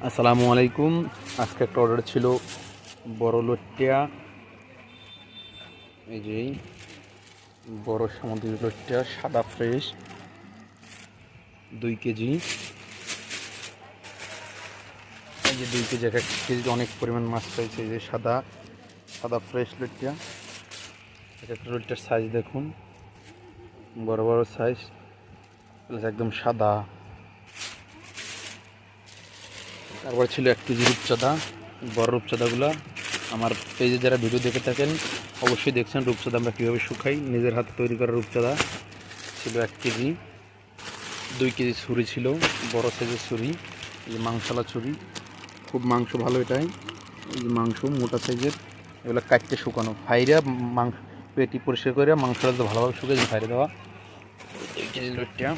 আসসালামু আলাইকুম। আজকে একটা অর্ডার ছিল বড় লইট্টা, এই যে বড় সামুদ্রিক লইট্টা সাদা ফ্রেশ 2 কেজি। এই যে 2 কেজি, এক এক কেজিতে অনেক পরিমাণ মাছ রয়েছে। এই যে সাদা সাদা ফ্রেশ লইট্টা, এক একটা লইট্টার সাইজ দেখুন, বড় বড় সাইজ, একদম সাদা। তারপর ছিল 1 কেজি রূপচাঁদা। বড় রূপচাঁদাগুলো আমার পেজে যারা ভিডিও দেখে থাকেন অবশ্যই দেখছেন রূপচাঁদা আমরা কীভাবে শুকাই। নিজের হাতে তৈরি করা রূপচাঁদা ছিল 1 কেজি। 2 কেজি ছুরি ছিল, বড় সাইজের ছুরি, এই যে মাংসলা ছুরি, খুব মাংস ভালো এটাই। এই যে মাংস মোটা সাইজের, এগুলো কাটতে শুকানো, ফাইরা মাংস পেটি পরিষ্কার করে মাংসটা ভালোভাবে শুকিয়ে ফাইরে দেওয়া। 2 কেজি লইট্টা।